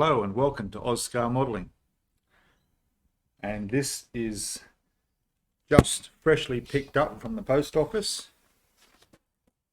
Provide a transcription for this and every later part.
Hello and welcome to Ozscalemodeling. And this is just freshly picked up from the post office.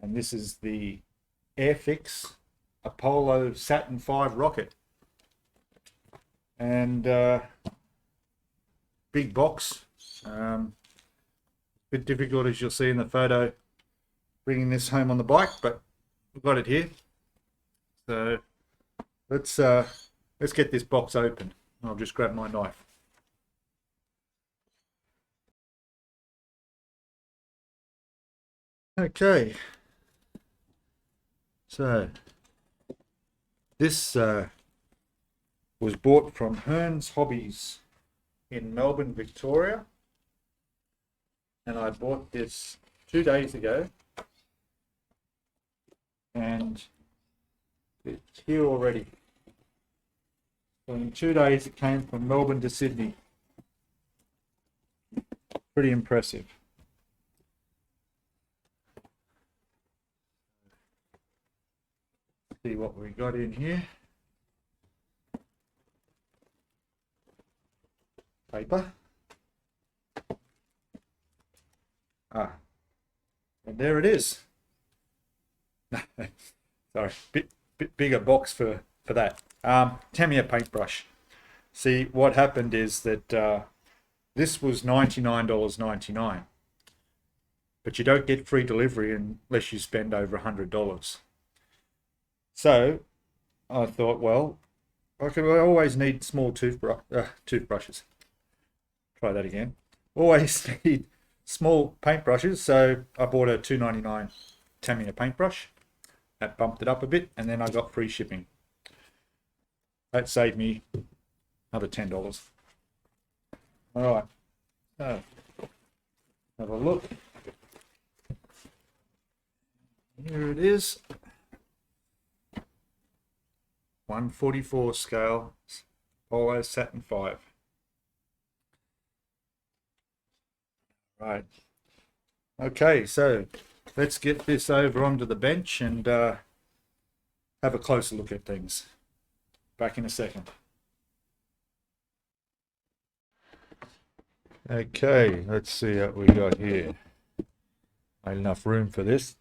And this is the Airfix Apollo Saturn V Rocket. And big box. Bit difficult, as you'll see in the photo, bringing this home on the bike, but we've got it here. So let's get this box open. I'll just grab my knife. Okay. So this was bought from Hearn's Hobbies in Melbourne, Victoria. And I bought this 2 days ago. And it's here already. So in 2 days it came from Melbourne to Sydney. Pretty impressive. See what we got in here. Paper. And there it is. Sorry, bit bigger box for that. Tamiya paintbrush. See, what happened is that this was $99.99, but you don't get free delivery unless you spend over $100. So I thought, well, I always need small toothbrushes. Try that again. Always need small paintbrushes, so I bought a $2.99 Tamiya paintbrush. That bumped it up a bit, and then I got free shipping. That saved me another $10. All right, so have a look. Here it is. 1/44 scale Apollo Saturn V. Right. Okay, so let's get this over onto the bench and have a closer look at things. Back in a second. Okay, let's see what we got here. Not enough room for this.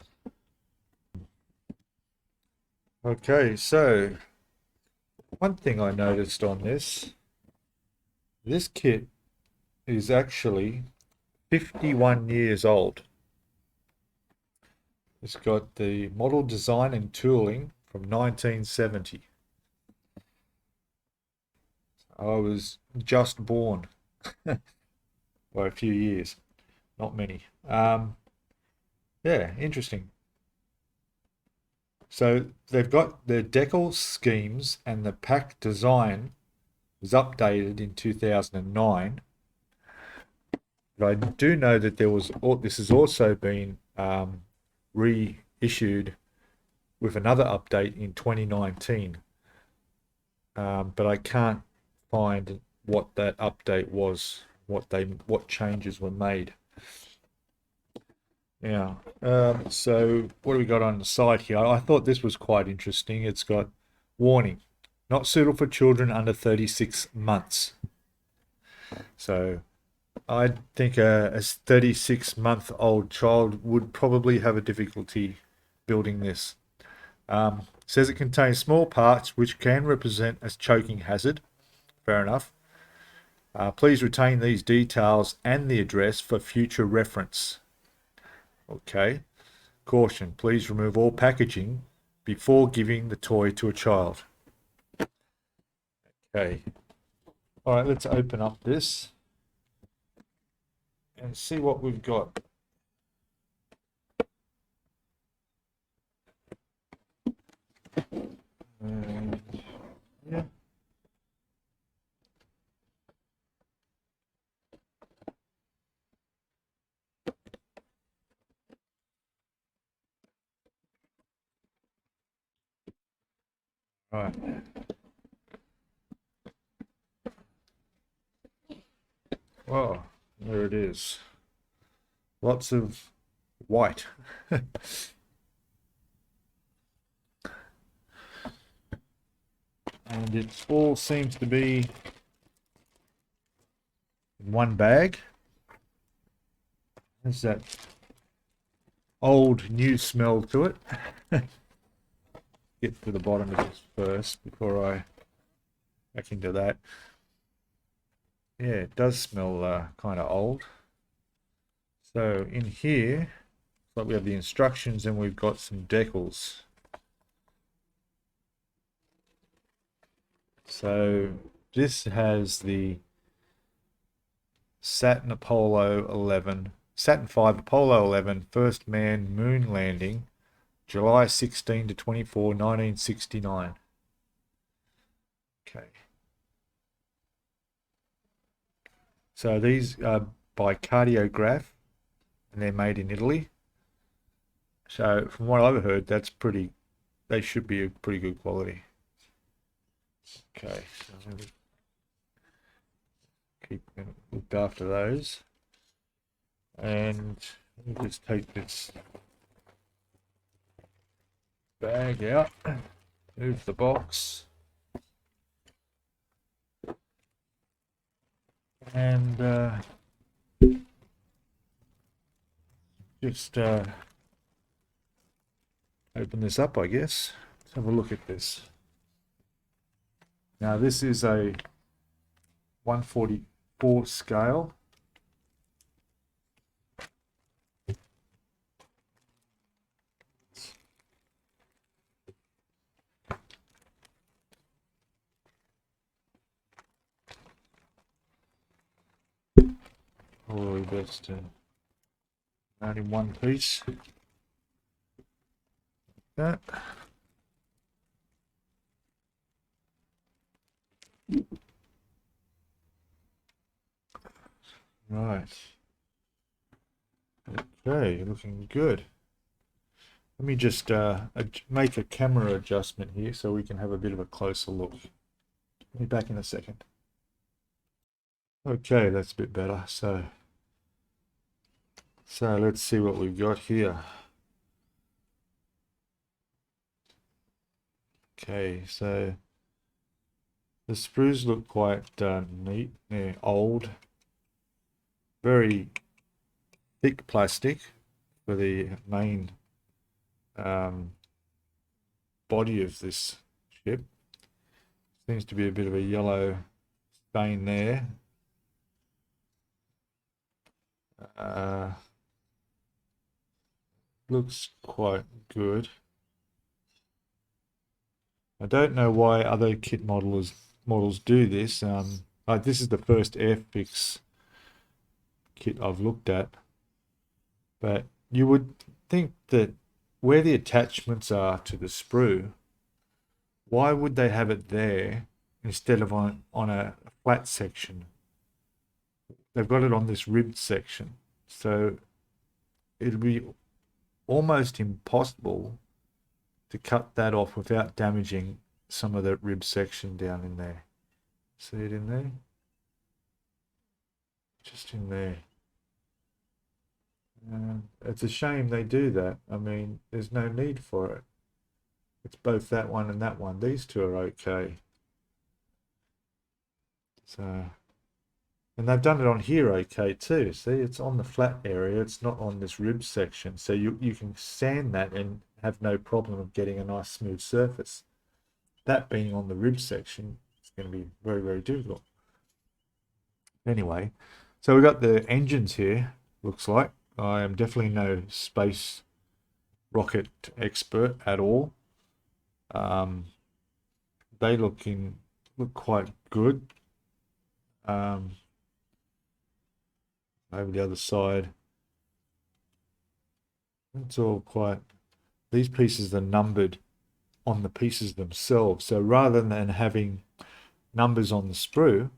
Okay, so one thing I noticed on this kit is actually 51 years old. It's got the model design and tooling from 1970. I was just born by a few years, not many. Yeah, interesting. So they've got the decal schemes, and the pack design was updated in 2009. But I do know that this has also been reissued with another update in 2019. But I can't find what that update was, what changes were made. Yeah. So what do we got on the side here? I thought this was quite interesting. It's got warning, not suitable for children under 36 months. So I think a 36-month-old child would probably have a difficulty building this. Says it contains small parts which can represent a choking hazard. Fair enough. Please retain these details and the address for future reference. Okay. Caution, please remove all packaging before giving the toy to a child. Okay. All right, let's open up this and see what we've got. Yeah. Right. Wow, there it is. Lots of white. And it all seems to be in one bag. There's that old new smell to it. Get to the bottom of this first before I back into that. Yeah, it does smell kind of old. So in here, like we have the instructions and we've got some decals. So this has the Saturn Apollo 11, Saturn V Apollo 11 first manned moon landing, July 16 to 24, 1969. Okay. So these are by Cardiograph, and they're made in Italy. So from what I've heard, that's pretty, they should be a pretty good quality. Okay, so keep looked after those. And let me just take this bag out, move the box, and just open this up, I guess. Let's have a look at this. Now this is a 1/44 scale. Probably best to add in one piece. Like that. Right. Okay, looking good. Let me just make a camera adjustment here so we can have a bit of a closer look. I'll be back in a second. Okay, that's a bit better. So let's see what we've got here. Okay, so the sprues look quite neat. They're old, very thick plastic for the main body of this ship. Seems to be a bit of a yellow stain there. Looks quite good. I don't know why other kit models do this. Like this is the first Airfix kit I've looked at, but you would think that where the attachments are to the sprue, why would they have it there instead of on a flat section? They've got it on this ribbed section, so it'll be almost impossible to cut that off without damaging some of the rib section down in there. See it in there? Just in there. It's a shame they do that. I mean, there's no need for it. It's both that one and that one. These two are okay. So, and they've done it on here okay too. See, it's on the flat area. It's not on this rib section. So you can sand that and have no problem of getting a nice smooth surface. That being on the rib section, it's going to be very, very difficult. Anyway, so we've got the engines here, looks like. I am definitely no space rocket expert at all. They look quite good. Over the other side, it's all quite, these pieces are numbered on the pieces themselves. So rather than having numbers on the sprue,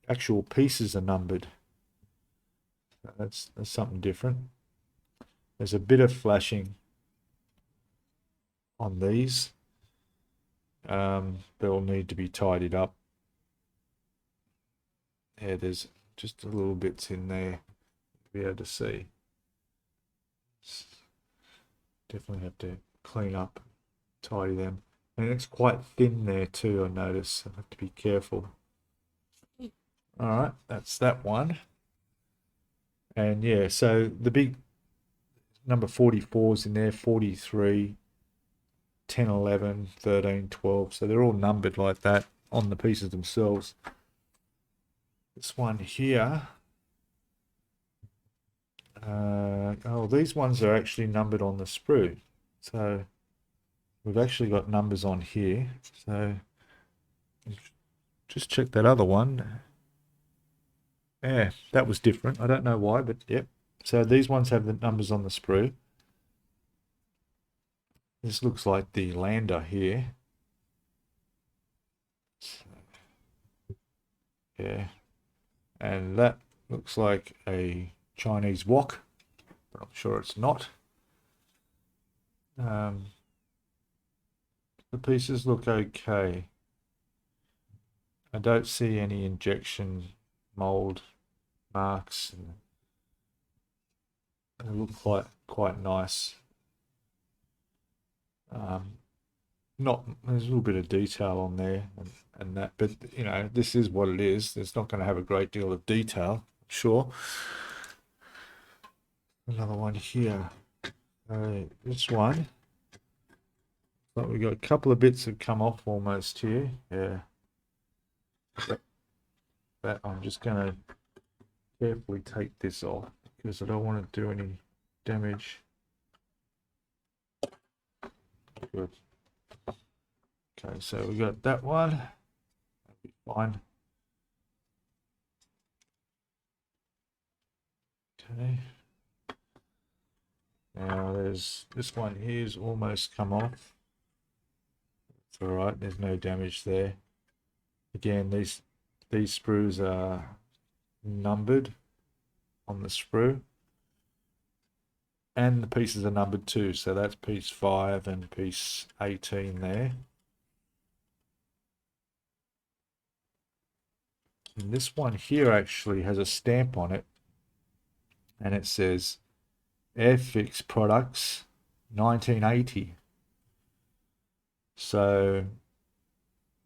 actual pieces are numbered. That's something different. There's a bit of flashing on these. They'll need to be tidied up. Yeah, there's just a little bits in there to be able to see. Definitely have to clean up, tidy them. And it's quite thin there too, I notice. I have to be careful. All right, that's that one. And yeah, so the big number 44 is in there, 43, 10, 11, 13, 12. So they're all numbered like that on the pieces themselves. This one here, oh, these ones are actually numbered on the sprue. So we've actually got numbers on here. So just check that other one. Yeah, that was different. I don't know why, but yep. So these ones have the numbers on the sprue. This looks like the lander here. Yeah. And that looks like a Chinese wok, but I'm sure it's not. The pieces look okay. I don't see any injection mold marks. And they look quite nice. Not there's a little bit of detail on there and that, but you know, this is what it is. It's not going to have a great deal of detail, sure. Another one here. This one, but we got a couple of bits have come off almost here. Yeah. That I'm just going to carefully take this off because I don't want to do any damage. Good. Okay, so we got that one. That'll be fine. Okay. Now there's this one here's almost come off. It's all right. There's no damage there. Again, these sprues are numbered on the sprue, and the pieces are numbered too. So that's piece 5 and piece 18 there. And this one here actually has a stamp on it, and it says Airfix Products 1980. So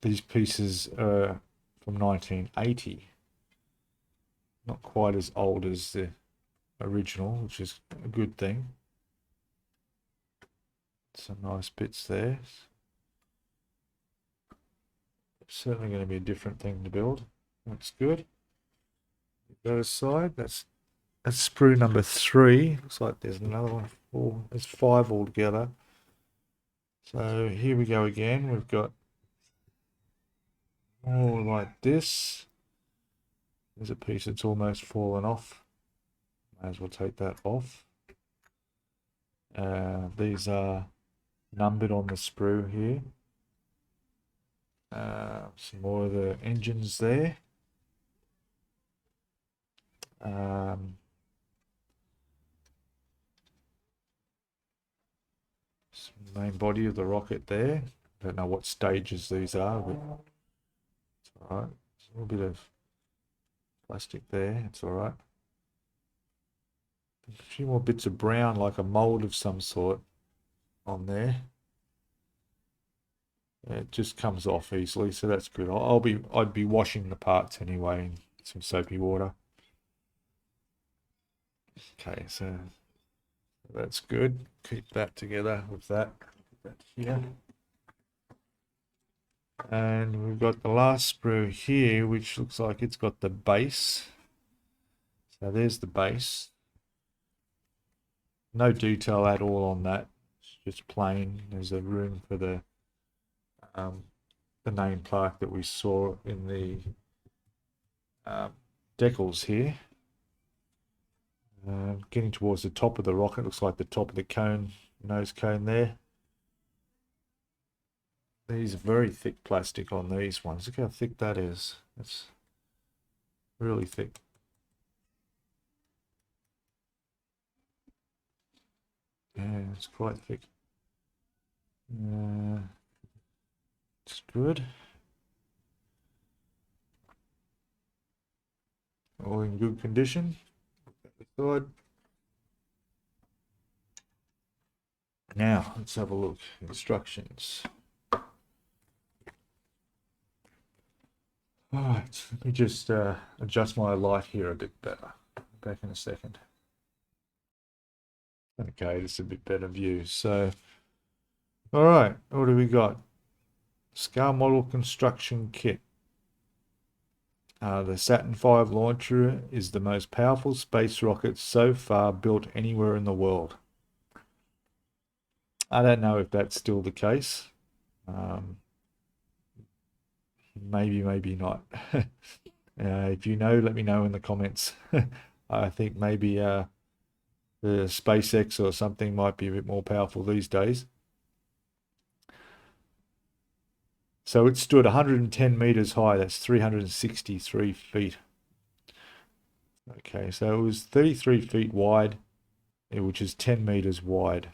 these pieces are from 1980. Not quite as old as the original, which is a good thing. Some nice bits there. Certainly going to be a different thing to build. That's good. That aside, that's sprue number 3. Looks like there's another one. 4. There's 5 altogether. So here we go again. We've got more like this. There's a piece that's almost fallen off. May as well take that off. These are numbered on the sprue here. Some more of the engines there. Main body of the rocket there. Don't know what stages these are, but it's all right. There's a little bit of plastic there. It's all right. A few more bits of brown, like a mold of some sort, on there. It just comes off easily, so that's good. I'd be washing the parts anyway in some soapy water. Okay, so that's good. Keep that together with that. Put that here. And we've got the last sprue here, which looks like it's got the base. So there's the base. No detail at all on that. It's just plain. There's a room for the name plaque that we saw in the decals here. Getting towards the top of the rocket, looks like the top of the cone, nose cone there. These are very thick plastic on these ones. Look how thick that is. That's really thick. Yeah, it's quite thick. It's good. All in good condition. Good. Now let's have a look. Instructions. Alright, let me just adjust my light here a bit better. Back in a second. Okay, just a bit better view. So, alright, what do we got? Scale model construction kit. The Saturn V launcher is the most powerful space rocket so far built anywhere in the world. I don't know if that's still the case. Maybe, maybe not. If you know, let me know in the comments. I think maybe the SpaceX or something might be a bit more powerful these days. So it stood 110 meters high. That's 363 feet. Okay, so it was 33 feet wide, which is 10 meters wide.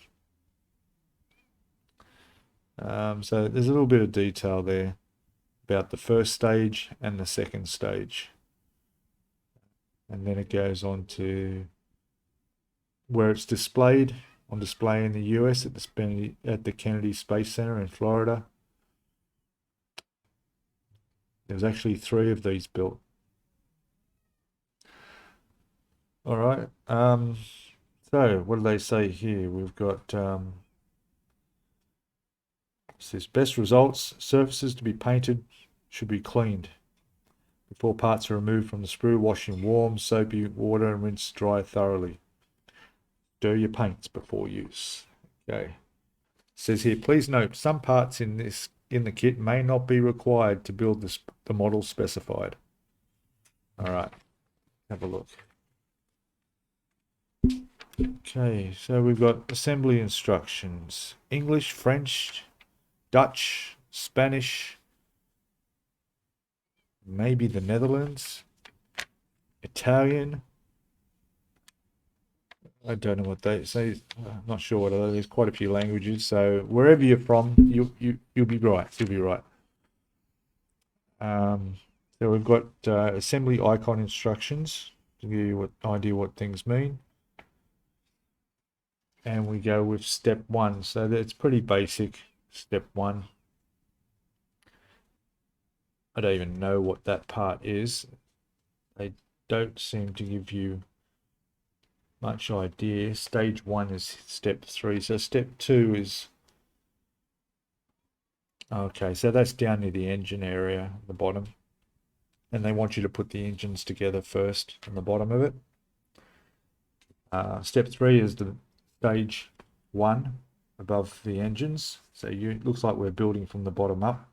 So there's a little bit of detail there about the first stage and the second stage. And then it goes on to where it's displayed, on display in the US at the Kennedy Space Center in Florida. There's actually 3 of these built. All right. So what do they say here? We've got it says best results, surfaces to be painted should be cleaned before parts are removed from the sprue. Wash in warm, soapy water and rinse dry thoroughly. Stir your paints before use. Okay. It says here, please note some parts in the kit may not be required to build the model specified. All right, have a look. Okay, so we've got assembly instructions: English, French, Dutch, Spanish, maybe the Netherlands, Italian. I don't know what they say. I'm not sure what there's quite a few languages. So wherever you're from, you'll be right. You'll be right. So we've got assembly icon instructions to give you what idea what things mean. And we go with step 1. So that's pretty basic. Step 1. I don't even know what that part is. They don't seem to give you much idea. Stage 1 is step 3. So step 2 is okay. So that's down near the engine area at the bottom, and they want you to put the engines together first on the bottom of it. Step 3 is the stage 1 above the engines. So it looks like we're building from the bottom up.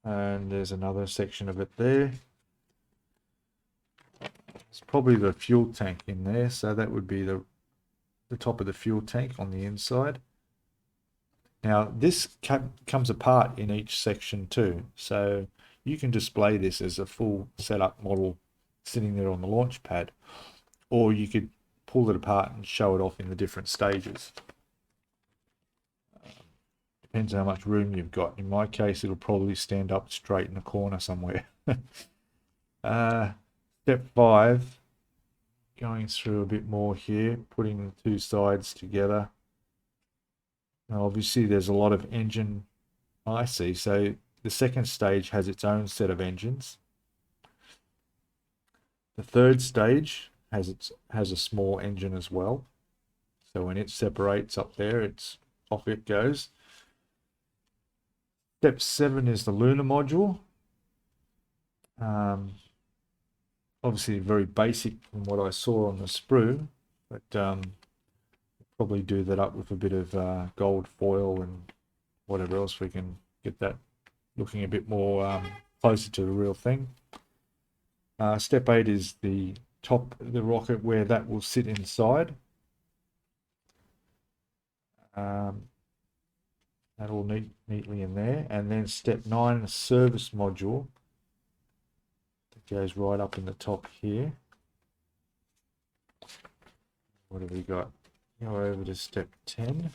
And there's another section of it there. It's probably the fuel tank in there. So that would be the top of the fuel tank on the inside. Now this comes apart in each section too. So you can display this as a full setup model sitting there on the launch pad, or you could pull it apart and show it off in the different stages. Depends how much room you've got. In my case, it'll probably stand up straight in the corner somewhere. Step 5, going through a bit more here, putting the 2 sides together. Now obviously there's a lot of engine IC, so the second stage has its own set of engines. The third stage has a small engine as well. So when it separates up there, off it goes. Step 7 is the Lunar module. Obviously very basic from what I saw on the sprue, but probably do that up with a bit of gold foil and whatever else we can get that looking a bit more closer to the real thing. Step 8 is the top of the rocket, where that will sit inside. That'll neatly in there. And then step 9, the service module. That goes right up in the top here. What have we got? Go over to step 10.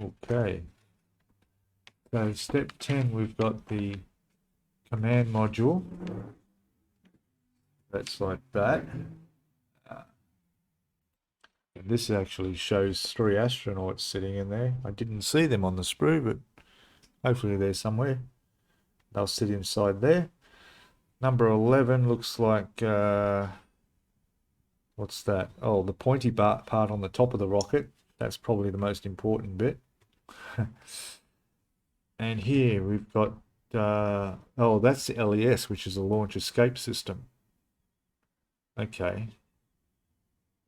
Okay. So step 10, we've got the command module. That's like that. And this actually shows 3 astronauts sitting in there. I didn't see them on the sprue, but hopefully they're somewhere. they'll sit inside there. Number 11 looks like, what's that? Oh, the pointy part on the top of the rocket. That's probably the most important bit. And here we've got, oh, that's the LES, which is a launch escape system. Okay.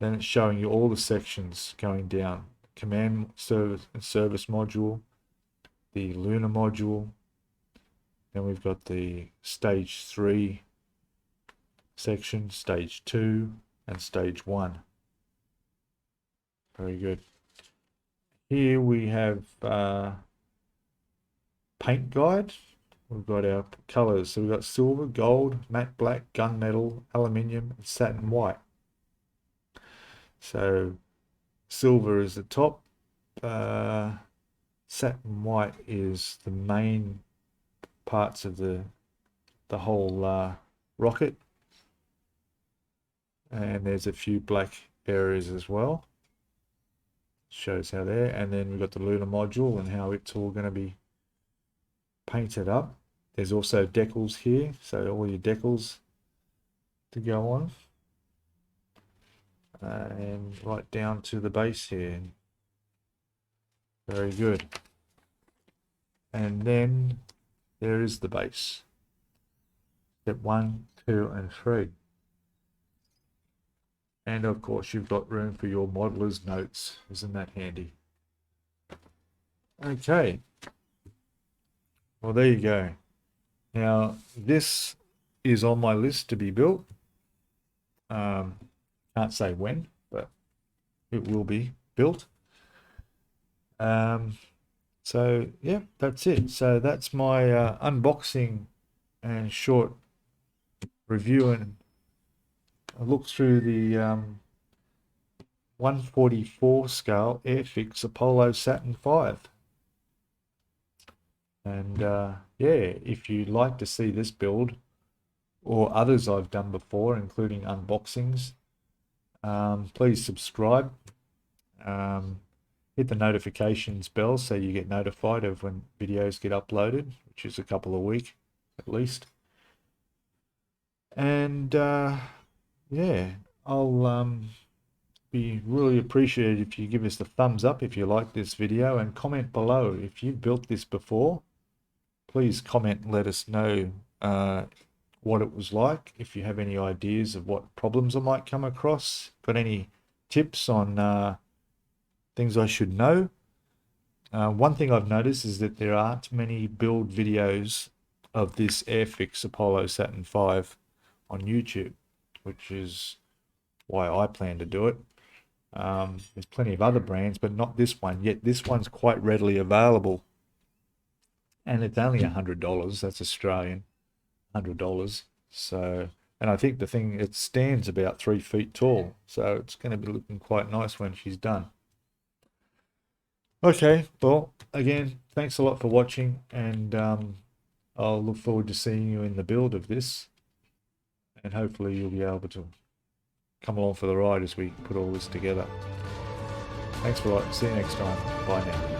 Then it's showing you all the sections going down. Command service and service module, the Lunar module. Then we've got the stage 3 section, stage 2, and stage 1. Very good. Here we have paint guide. We've got our colors. So we've got silver, gold, matte black, gunmetal, aluminium, and satin white. So silver is the top. Satin white is the main parts of the whole rocket. And there's a few black areas as well. Shows how there. And then we've got the lunar module and how it's all going to be painted up. There's also decals here, so all your decals to go on. And right down to the base here. Very good. And then there is the base. Step 1, 2, and 3. And of course you've got room for your modeler's notes. Isn't that handy? Okay. Well, there you go. Now, this is on my list to be built. Can't say when, but it will be built. So, yeah, that's it. So that's my unboxing and short review and a look through the 1/44 scale Airfix Apollo Saturn V. And yeah, if you'd like to see this build or others I've done before, including unboxings, please subscribe. Hit the notifications bell so you get notified of when videos get uploaded, which is a couple a week at least. And yeah, I'll be really appreciated if you give us the thumbs up if you like this video, and comment below if you've built this before. Please comment and let us know what it was like. If you have any ideas of what problems I might come across, got any tips on things I should know. One thing I've noticed is that there aren't many build videos of this Airfix Apollo Saturn V on YouTube, which is why I plan to do it. There's plenty of other brands, but not this one, yet this one's quite readily available. And it's only $100, that's Australian, $100. So, and I think the thing, it stands about 3 feet tall. So it's going to be looking quite nice when she's done. Okay, well, again, thanks a lot for watching, and I'll look forward to seeing you in the build of this. And hopefully you'll be able to come along for the ride as we put all this together. Thanks for watching. See you next time. Bye now.